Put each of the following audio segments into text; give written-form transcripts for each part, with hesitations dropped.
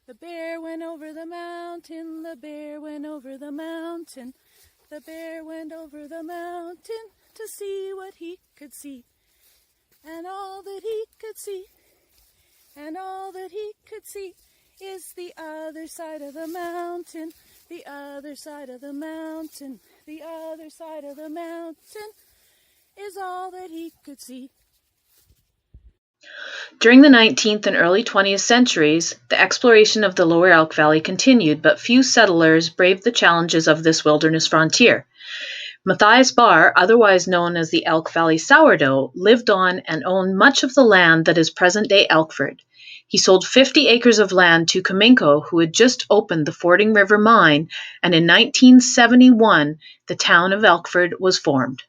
The bear went over the mountain, the bear went over the mountain, the bear went over the mountain to see what he could see. And all that he could see, and all that he could see is the other side of the mountain, the other side of the mountain, the other side of the mountain is all that he could see. During the 19th and early 20th centuries, the exploration of the lower Elk Valley continued, but few settlers braved the challenges of this wilderness frontier. Matthias Barr, otherwise known as the Elk Valley Sourdough, lived on and owned much of the land that is present-day Elkford. He sold 50 acres of land to Kaminko, who had just opened the Fording River mine, and in 1971, the town of Elkford was formed.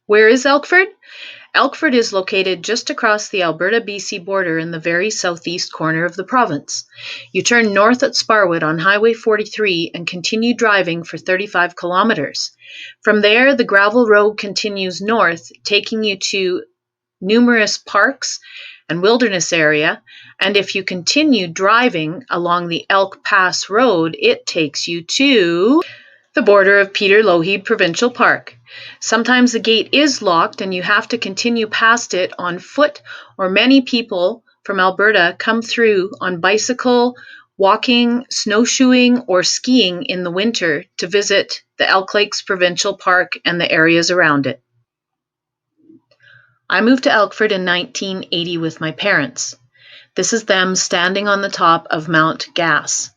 Where is Elkford? Elkford is located just across the Alberta BC border in the very southeast corner of the province. You turn north at Sparwood on Highway 43 and continue driving for 35 kilometers. From there, the gravel road continues north, taking you to numerous parks and wilderness area, and if you continue driving along the Elk Pass Road, it takes you to the border of Peter Lougheed Provincial Park. Sometimes the gate is locked and you have to continue past it on foot, or many people from Alberta come through on bicycle, walking, snowshoeing, or skiing in the winter to visit the Elk Lakes Provincial Park and the areas around it. I moved to Elkford in 1980 with my parents. This is them standing on the top of Mount Gass,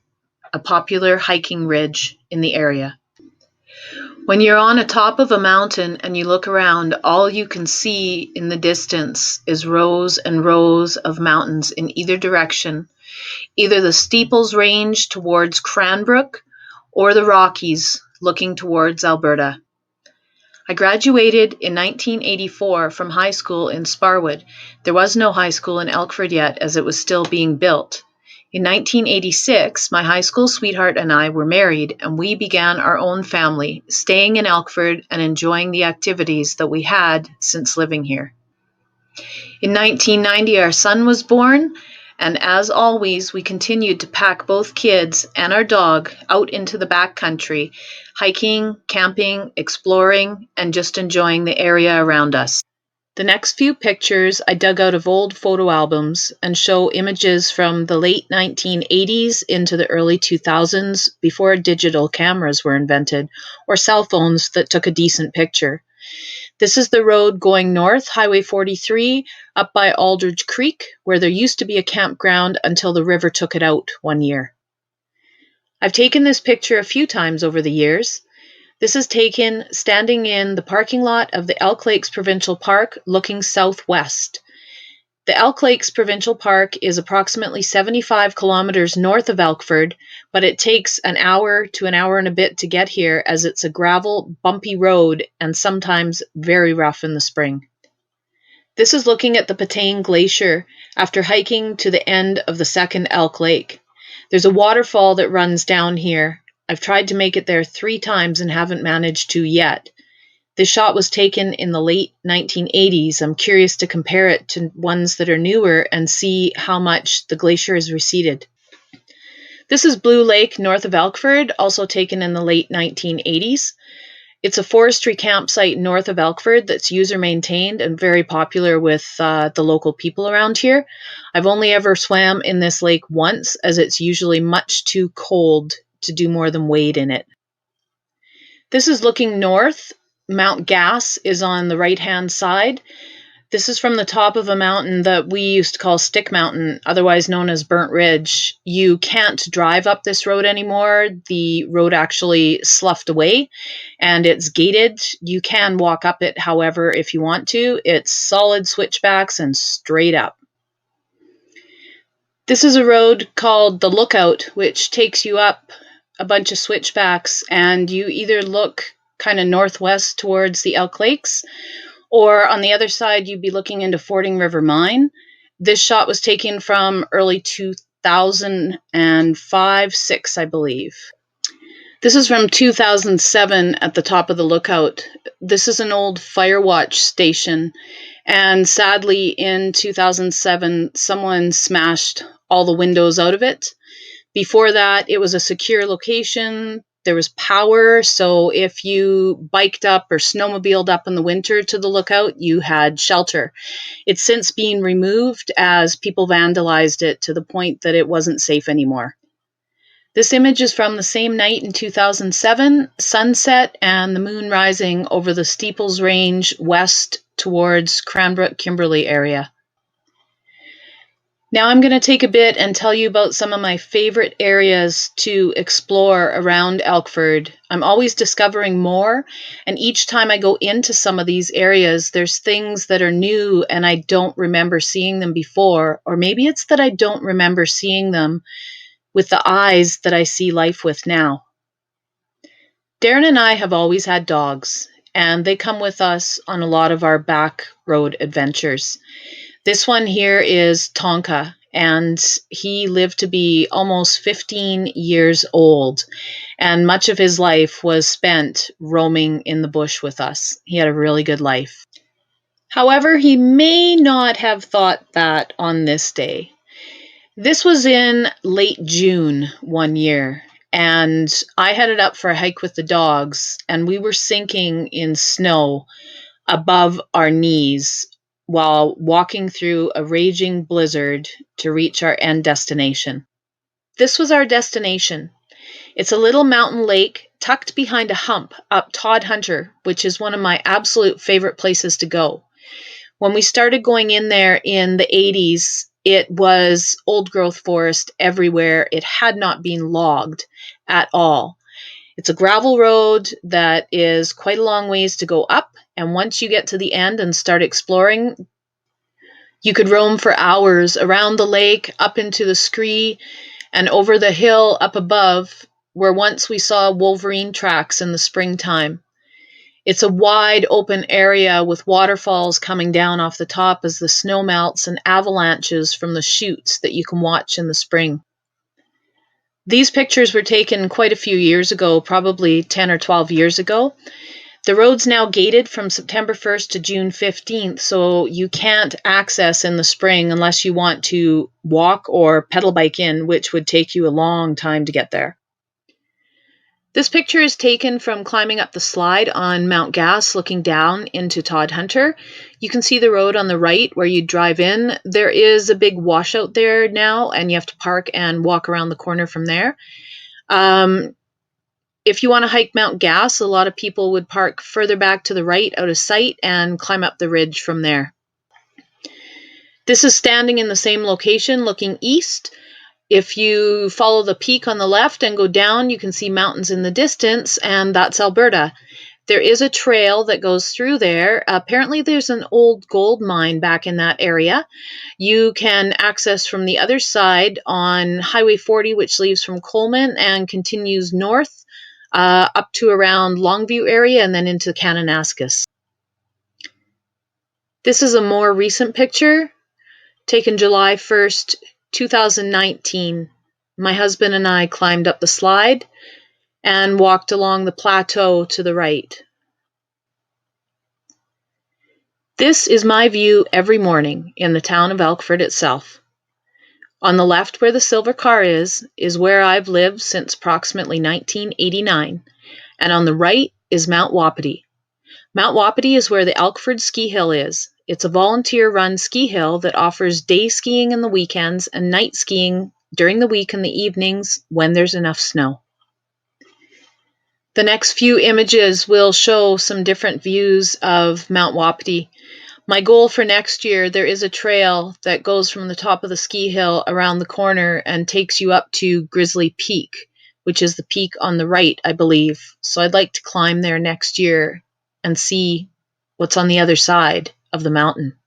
a popular hiking ridge in the area. When you're on the top of a mountain and you look around, all you can see in the distance is rows and rows of mountains in either direction. Either the steeples range towards Cranbrook or the Rockies looking towards Alberta. I graduated in 1984 from high school in Sparwood. There was no high school in Elkford yet, as it was still being built. In 1986, my high school sweetheart and I were married, and we began our own family, staying in Elkford and enjoying the activities that we had since living here. In 1990, our son was born, and as always, we continued to pack both kids and our dog out into the backcountry, hiking, camping, exploring, and just enjoying the area around us. The next few pictures I dug out of old photo albums and show images from the late 1980s into the early 2000s, before digital cameras were invented, or cell phones that took a decent picture. This is the road going north, Highway 43, up by Aldridge Creek, where there used to be a campground until the river took it out one year. I've taken this picture a few times over the years. This is taken standing in the parking lot of the Elk Lakes Provincial Park, looking southwest. The Elk Lakes Provincial Park is approximately 75 kilometers north of Elkford, but it takes an hour to an hour and a bit to get here, as it's a gravel, bumpy road and sometimes very rough in the spring. This is looking at the Patane Glacier after hiking to the end of the second Elk Lake. There's a waterfall that runs down here. I've tried to make it there 3 times and haven't managed to yet. This shot was taken in the late 1980s. I'm curious to compare it to ones that are newer and see how much the glacier has receded. This is Blue Lake north of Elkford, also taken in the late 1980s. It's a forestry campsite north of Elkford that's user-maintained and very popular with the local people around here. I've only ever swam in this lake once, as it's usually much too cold to do more than wade in it. This is looking north. Mount Gass is on the right-hand side. This is from the top of a mountain that we used to call Stick Mountain, otherwise known as Burnt Ridge. You can't drive up this road anymore. The road actually sloughed away, and it's gated. You can walk up it, however, if you want to. It's solid switchbacks and straight up. This is a road called the Lookout, which takes you up a bunch of switchbacks, and you either look kind of northwest towards the Elk Lakes, or on the other side, you'd be looking into Fording River Mine. This shot was taken from early 2005-6, I believe. This is from 2007 at the top of the Lookout. This is an old fire watch station, and sadly in 2007, someone smashed all the windows out of it. Before that, it was a secure location. There was power, so if you biked up or snowmobiled up in the winter to the lookout, you had shelter. It's since been removed as people vandalized it to the point that it wasn't safe anymore. This image is from the same night in 2007, sunset and the moon rising over the Steeples Range west towards Cranbrook, Kimberley area. Now I'm going to take a bit and tell you about some of my favorite areas to explore around Elkford. I'm always discovering more, and each time I go into some of these areas, there's things that are new and I don't remember seeing them before, or maybe it's that I don't remember seeing them with the eyes that I see life with now. Darren and I have always had dogs, and they come with us on a lot of our back road adventures. This one here is Tonka, and he lived to be almost 15 years old, and much of his life was spent roaming in the bush with us. He had a really good life. However, he may not have thought that on this day. This was in late June one year, and I headed up for a hike with the dogs, and we were sinking in snow above our knees while walking through a raging blizzard to reach our end destination. This was our destination. It's a little mountain lake tucked behind a hump up Todd Hunter, which is one of my absolute favorite places to go. When we started going in there in the 80s, it was old growth forest everywhere. It had not been logged at all. It's a gravel road that is quite a long ways to go up, and once you get to the end and start exploring, you could roam for hours around the lake, up into the scree, and over the hill up above, where once we saw wolverine tracks in the springtime. It's a wide open area with waterfalls coming down off the top as the snow melts and avalanches from the chutes that you can watch in the spring. These pictures were taken quite a few years ago, probably 10 or 12 years ago. The road's now gated from September 1st to June 15th, so you can't access in the spring unless you want to walk or pedal bike in, which would take you a long time to get there. This picture is taken from climbing up the slide on Mount Gas, looking down into Todd Hunter. You can see the road on the right where you drive in. There is a big washout there now, and you have to park and walk around the corner from there. If you want to hike Mount Gas, a lot of people would park further back to the right out of sight and climb up the ridge from there. This is standing in the same location looking east. If you follow the peak on the left and go down, you can see mountains in the distance, and that's Alberta. There is a trail that goes through there. Apparently there's an old gold mine back in that area. You can access from the other side on Highway 40, which leaves from Coleman and continues north up to around Longview area and then into Kananaskis. This is a more recent picture taken July 1st, 2019. My husband and I climbed up the slide and walked along the plateau to the right. This is my view every morning in the town of Elkford itself. On the left where the silver car is where I've lived since approximately 1989, and on the right is Mount Wapiti. Mount Wapiti is where the Elkford ski hill is. It's a volunteer-run ski hill that offers day skiing in the weekends and night skiing during the week and the evenings when there's enough snow. The next few images will show some different views of Mount Wapiti. My goal for next year, there is a trail that goes from the top of the ski hill around the corner and takes you up to Grizzly Peak, which is the peak on the right, I believe. So I'd like to climb there next year and see what's on the other side of the mountain.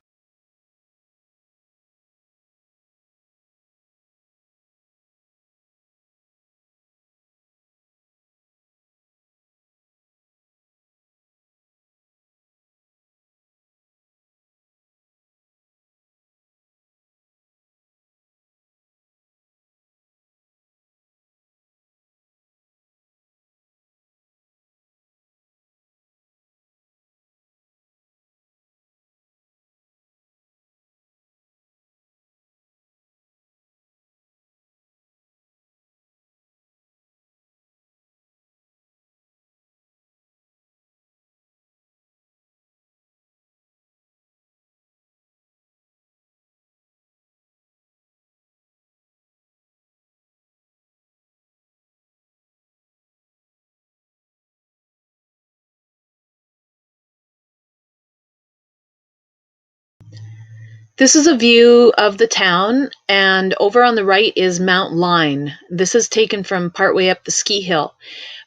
This is a view of the town, and over on the right is Mount Line. This is taken from partway up the ski hill.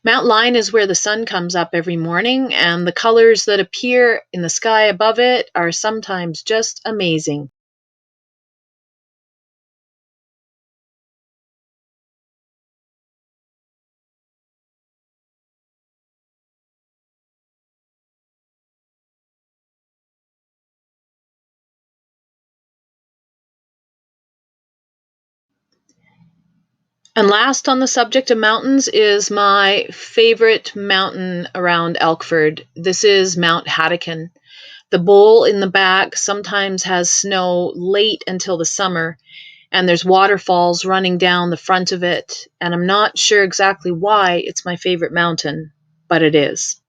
Mount Line is where the sun comes up every morning, and the colors that appear in the sky above it are sometimes just amazing. And last on the subject of mountains is my favorite mountain around Elkford. This is Mount Hattikin. The bowl in the back sometimes has snow late until the summer, and there's waterfalls running down the front of it, and I'm not sure exactly why it's my favorite mountain, but it is.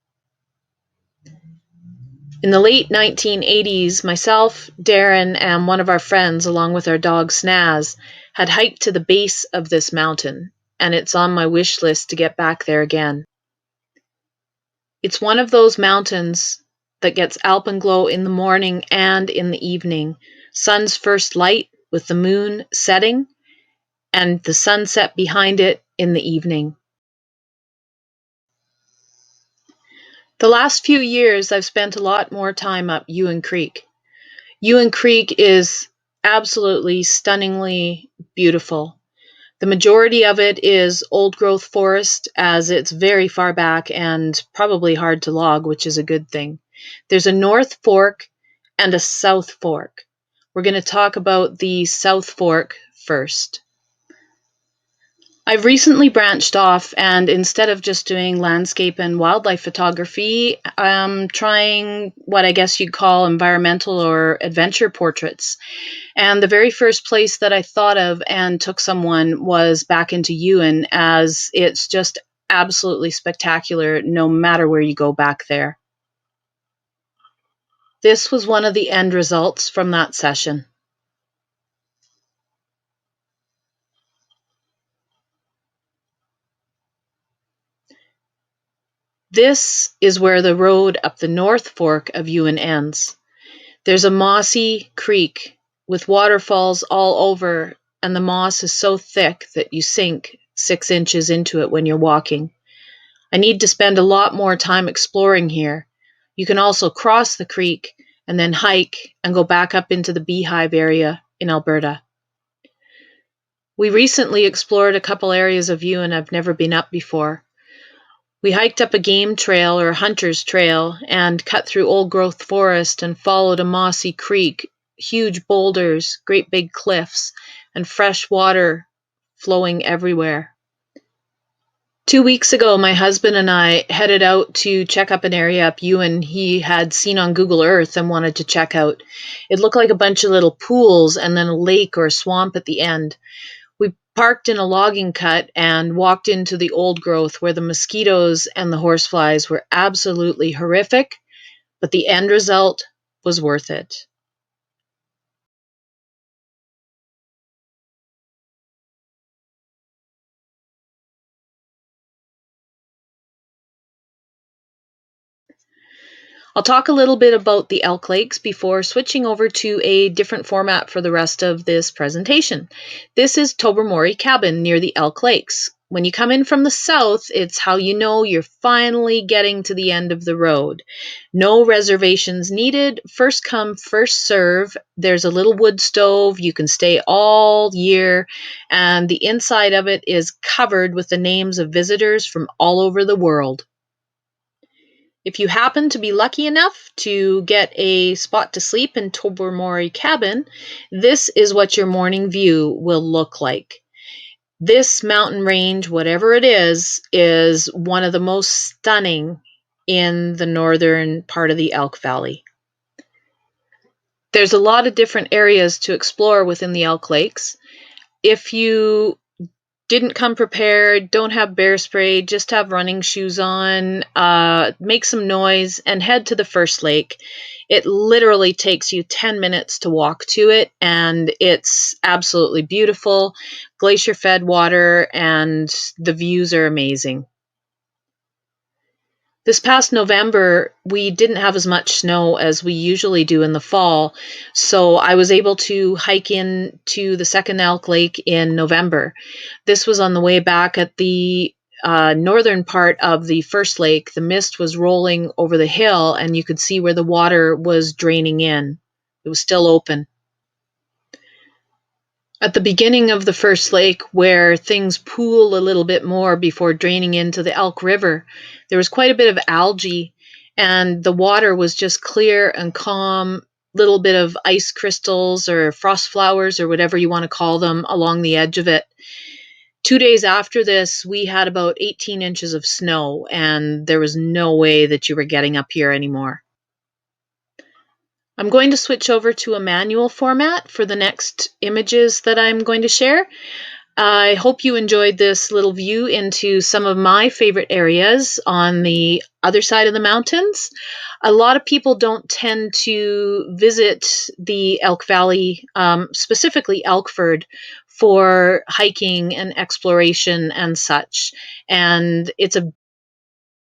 In the late 1980s, myself, Darren, and one of our friends, along with our dog Snaz, had hiked to the base of this mountain, and it's on my wish list to get back there again. It's one of those mountains that gets alpenglow in the morning and in the evening, sun's first light with the moon setting, and the sunset behind it in the evening. The last few years, I've spent a lot more time up Ewan Creek. Ewan Creek is absolutely stunningly beautiful. The majority of it is old growth forest, as it's very far back and probably hard to log, which is a good thing. There's a North Fork and a South Fork. We're going to talk about the South Fork first. I've recently branched off, and instead of just doing landscape and wildlife photography, I'm trying what I guess you'd call environmental or adventure portraits. And the very first place that I thought of and took someone was back into Ewan, as it's just absolutely spectacular no matter where you go back there. This was one of the end results from that session. This is where the road up the North Fork of Ewan ends. There's a mossy creek with waterfalls all over, and the moss is so thick that you sink 6 inches into it when you're walking. I need to spend a lot more time exploring here. You can also cross the creek and then hike and go back up into the Beehive area in Alberta. We recently explored a couple areas of Ewan I've never been up before. We hiked up a game trail or hunter's trail and cut through old growth forest and followed a mossy creek, huge boulders, great big cliffs, and fresh water flowing everywhere. 2 weeks ago, my husband and I headed out to check up an area up Ewan he had seen on Google Earth and wanted to check out. It looked like a bunch of little pools and then a lake or a swamp at the end. We parked in a logging cut and walked into the old growth where the mosquitoes and the horseflies were absolutely horrific, but the end result was worth it. I'll talk a little bit about the Elk Lakes before switching over to a different format for the rest of this presentation. This is Tobermory Cabin near the Elk Lakes. When you come in from the south, it's how you know you're finally getting to the end of the road. No reservations needed. First come, first serve. There's a little wood stove. You can stay all year, and the inside of it is covered with the names of visitors from all over the world. If you happen to be lucky enough to get a spot to sleep in Tobermory Cabin, this is what your morning view will look like. This mountain range, whatever it is one of the most stunning in the northern part of the Elk Valley. There's a lot of different areas to explore within the Elk Lakes. If you didn't come prepared, don't have bear spray, just have running shoes on, make some noise, and head to the first lake. It literally takes you 10 minutes to walk to it, and it's absolutely beautiful, glacier-fed water, and the views are amazing. This past November, we didn't have as much snow as we usually do in the fall, so I was able to hike in to the second Elk Lake in November. This was on the way back at the northern part of the first lake. The mist was rolling over the hill, and you could see where the water was draining in. It was still open. At the beginning of the first lake, where things pool a little bit more before draining into the Elk River, there was quite a bit of algae, and the water was just clear and calm, little bit of ice crystals or frost flowers or whatever you want to call them along the edge of it. 2 days after this, we had about 18 inches of snow, and there was no way that you were getting up here anymore. I'm going to switch over to a manual format for the next images that I'm going to share. I hope you enjoyed this little view into some of my favorite areas on the other side of the mountains. A lot of people don't tend to visit the Elk Valley, specifically Elkford, for hiking and exploration and such. And it's a